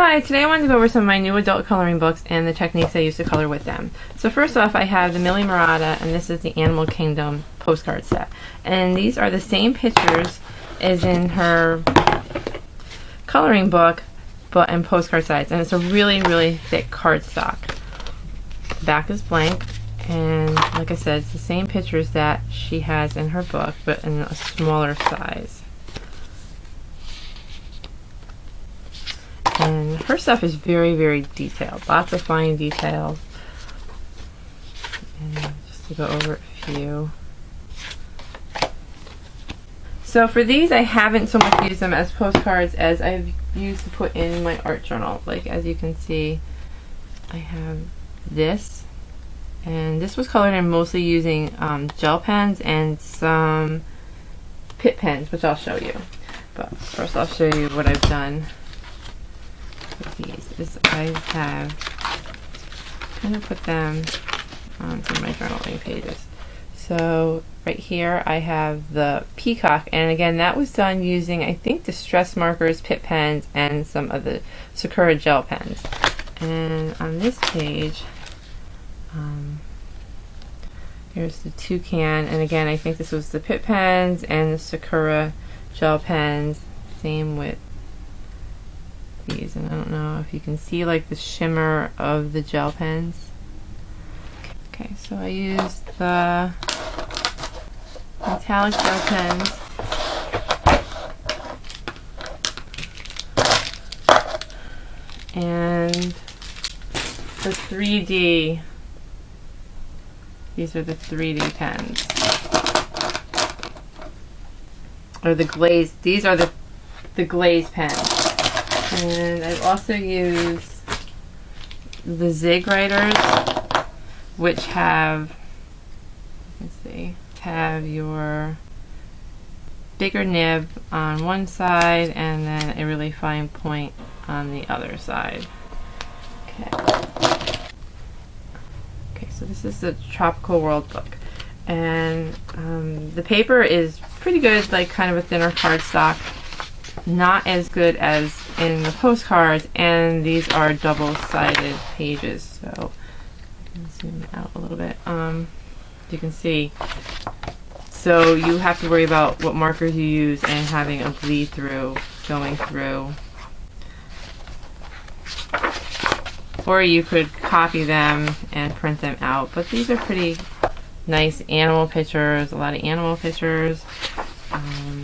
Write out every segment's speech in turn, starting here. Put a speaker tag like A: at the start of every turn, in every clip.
A: Hi, today I wanted to go over some of my new adult coloring books and the techniques I use to color with them. So first off, I have the Millie Murata, and this is the Animal Kingdom postcard set. And these are the same pictures as in her coloring book, but in postcard size. And it's a really, really thick cardstock. The back is blank, and like I said, it's the same pictures that she has in her book, but in a smaller size. And her stuff is very, very detailed. Lots of fine details. And just to go over a few. So for these, I haven't so much used them as postcards as I've used to put in my art journal. Like, as you can see, I have this. And this was colored in mostly using gel pens and some Pitt pens, which I'll show you. But first I'll show you what I've done. These is I have kind of put them onto my journaling pages. So right here I have the peacock, and again that was done using I think distress markers, Pitt pens, and some of the Sakura gel pens. And on this page, here's the toucan, and again I think this was the Pitt pens and the Sakura gel pens. Same with these, and I don't know if you can see like the shimmer of the gel pens. Okay, so I used the metallic gel pens and the 3D. These are the 3D pens, or the glaze. These are the glaze pens. And I've also used the Zig writers, which have, let's see, have your bigger nib on one side and then a really fine point on the other side. Okay. Okay, so this is the Tropical World book. And the paper is pretty good, like kind of a thinner cardstock. Not as good as in the postcards, and these are double-sided pages, so I can zoom out a little bit. You can see, so you have to worry about what markers you use and having a bleed through going through, or you could copy them and print them out. But these are pretty nice animal pictures, a lot of animal pictures.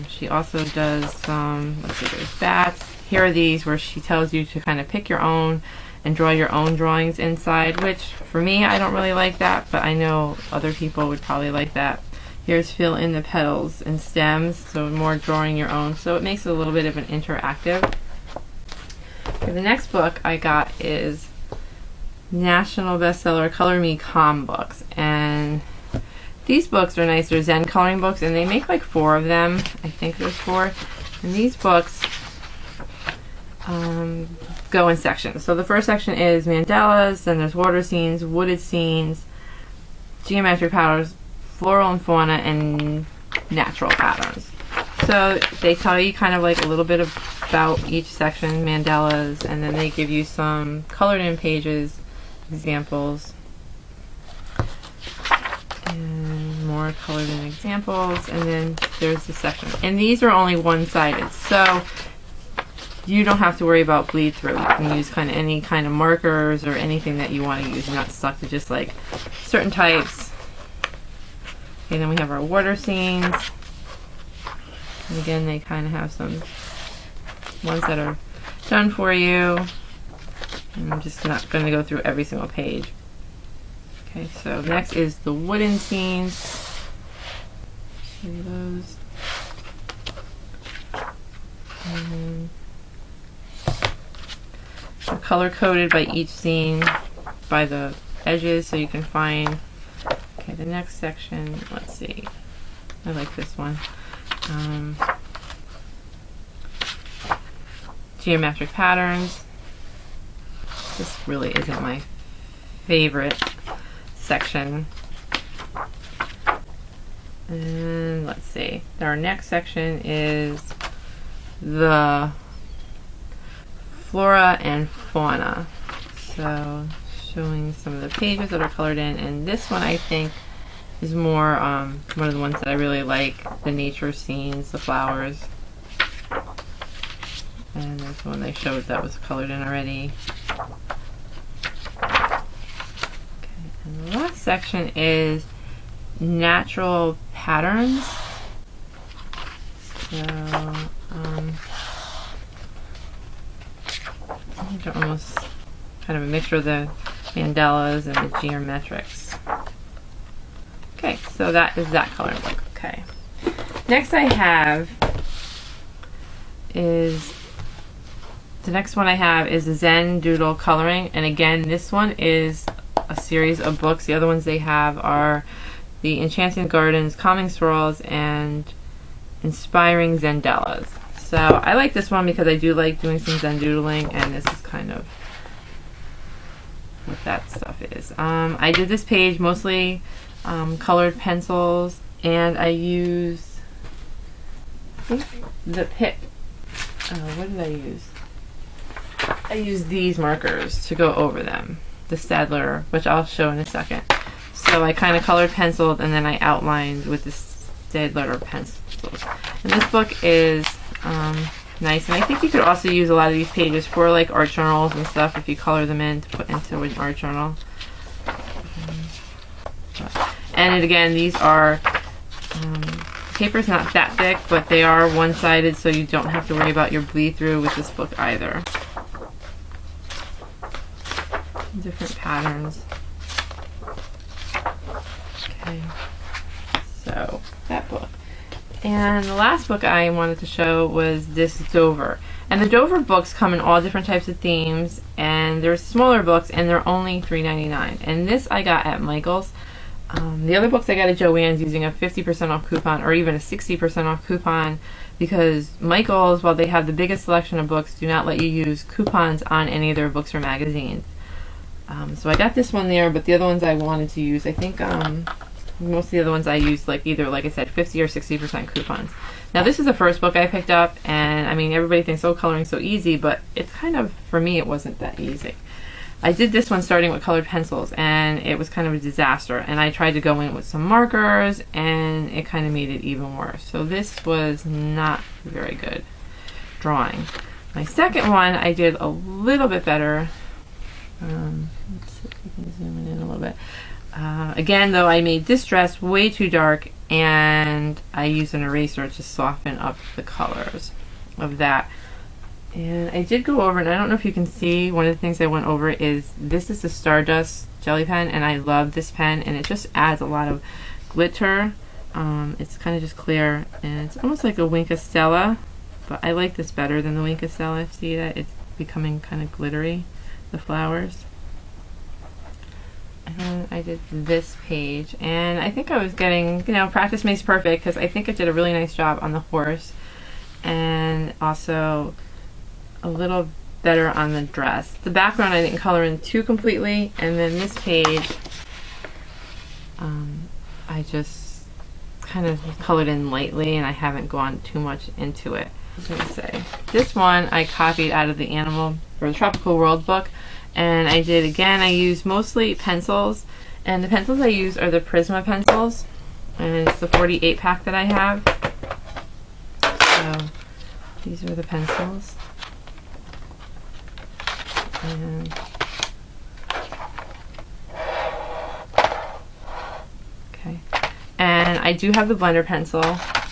A: She also does some, let's see, there's bats. Here are these where she tells you to kind of pick your own and draw your own drawings inside, which for me, I don't really like that, but I know other people would probably like that. Here's fill in the petals and stems, so more drawing your own. So it makes it a little bit of an interactive. Okay, the next book I got is national bestseller Color Me Calm books, and these books are nice. They're Zen coloring books, and they make like 4 of them. I think there's 4. And these books go in sections. So the first section is mandalas, then there's water scenes, wooded scenes, geometric patterns, floral and fauna, and natural patterns. So they tell you kind of like a little bit about each section, mandalas, and then they give you some colored in pages, examples. And more colored in examples, and then there's the section. And these are only one-sided, so you don't have to worry about bleed through. You can use kind of any kind of markers or anything that you want to use. You're not stuck to just like certain types. Okay, then we have our water scenes. And again, they kind of have some ones that are done for you. And I'm just not going to go through every single page. Okay, so next is the wooden scenes. Show you those. And they're color coded by each scene, by the edges, so you can find. Okay, the next section, let's see. I like this one. Geometric patterns. This really isn't my favorite section. And let's see, our next section is the flora and fauna. So showing some of the pages that are colored in, and this one I think is more one of the ones that I really like, the nature scenes, the flowers. And there's one they showed that was colored in already. Okay, and the last section is natural patterns. So they're almost kind of a mixture of the mandalas and the geometrics. Okay, so that is that coloring book. Okay. Next I have is the next one I have is the Zendoodle coloring, and again this one is a series of books. The other ones they have are the Enchanting Gardens, Calming Swirls, and Inspiring Zendellas. So I like this one because I do like doing some Zendoodling, and this is kind of what that stuff is. I did this page mostly colored pencils, and I use, I think, the pick. What did I use? I used these markers to go over them, the Staedtler, which I'll show in a second. So I kind of colored penciled, and then I outlined with the Staedtler pencils. And this book is nice, and I think you could also use a lot of these pages for like art journals and stuff if you color them in to put into an art journal. And again, these are paper's not that thick, but they are one-sided, so you don't have to worry about your bleed through with this book either. Different patterns. Okay, so that book. And the last book I wanted to show was this Dover. And the Dover books come in all different types of themes, and they're smaller books, and they're only $3.99. And this I got at Michael's. The other books I got at Joann's using a 50% off coupon, or even a 60% off coupon, because Michael's, while they have the biggest selection of books, do not let you use coupons on any of their books or magazines. So I got this one there, but the other ones I wanted to use, I think most of the other ones I used like either, like I said, 50 or 60% coupons. Now this is the first book I picked up, and I mean everybody thinks, oh, coloring's so easy, but it's kind of, for me, it wasn't that easy. I did this one starting with colored pencils, and it was kind of a disaster, and I tried to go in with some markers, and it kind of made it even worse. So this was not very good drawing. My second one I did a little bit better. Let's see if we can zoom in a little bit. Again, though, I made this dress way too dark, and I used an eraser to soften up the colors of that. And I did go over, and I don't know if you can see, one of the things I went over is this is the Stardust Jelly Pen, and I love this pen, and it just adds a lot of glitter. It's kind of just clear, and it's almost like a Wink Stella, but I like this better than the Wink Stella. See that? It's becoming kind of glittery, the flowers. And I did this page, and I think I was getting, you know, practice makes perfect, because I think I did a really nice job on the horse, and also a little better on the dress. The background I didn't color in too completely, and then this page I just kind of colored in lightly, and I haven't gone too much into it. I was gonna say, this one I copied out of the Animal or the Tropical World book, and I did, again, I used mostly pencils, and the pencils I use are the Prisma pencils, and it's the 48 pack that I have. So these are the pencils. And okay, and I do have the blender pencil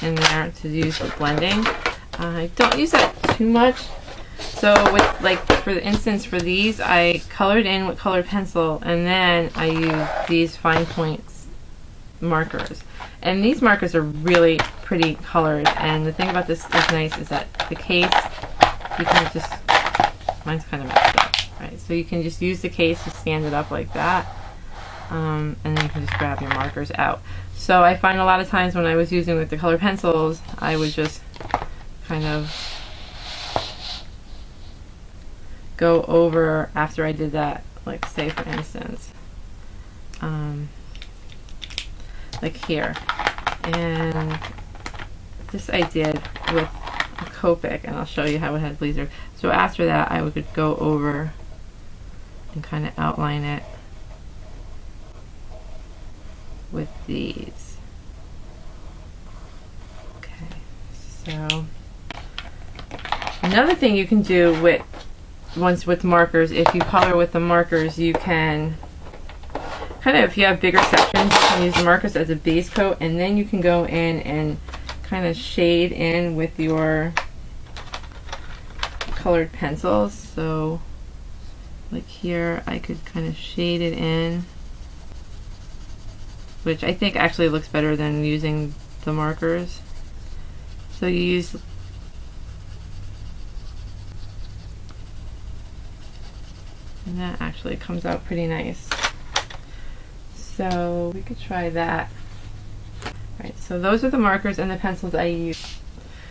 A: in there to use for blending. I don't use that too much. So with, like, for instance, for these, I colored in with colored pencil, and then I used these fine points markers. And these markers are really pretty colored, and the thing about this is nice is that the case, you can just, mine's kind of messed up, right? So you can just use the case to stand it up like that, and then you can just grab your markers out. So I find a lot of times when I was using with the colored pencils, I would just kind of go over after I did that, like, say for instance, like here, and this I did with a Copic, and I'll show you how it has laser. So after that, I would go over and kind of outline it with these. Okay, so another thing you can do with markers, if you color with the markers, you can kind of, if you have bigger sections, you can use the markers as a base coat, and then you can go in and kind of shade in with your colored pencils. So like here, I could kind of shade it in, which I think actually looks better than using the markers. So you use and that actually comes out pretty nice. So we could try that. Right, so those are the markers and the pencils I use.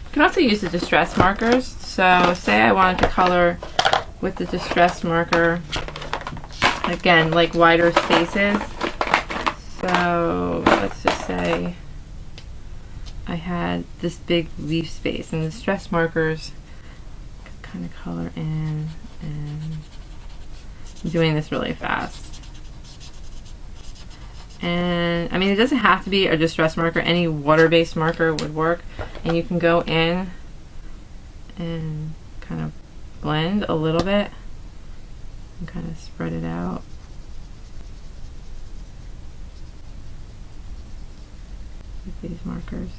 A: You can also use the distress markers. So say I wanted to color with the distress marker, again, like wider spaces. So let's just say I had this big leaf space, and the distress markers kind of color in, and I'm doing this really fast. And I mean, it doesn't have to be a distress marker, any water-based marker would work, and you can go in and kind of blend a little bit and kind of spread it out. With these markers.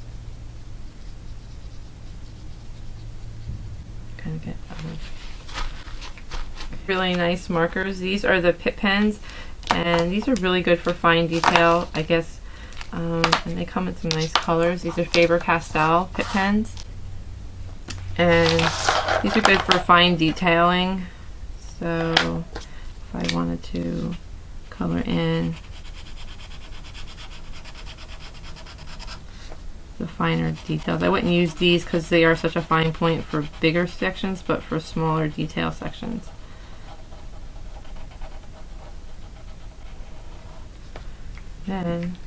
A: Kind of get really nice markers. These are the Pitt pens, and these are really good for fine detail, I guess, and they come in some nice colors. These are Faber Castel Pitt pens, and these are good for fine detailing. So if I wanted to color in the finer details, I wouldn't use these because they are such a fine point for bigger sections, but for smaller detail sections. Then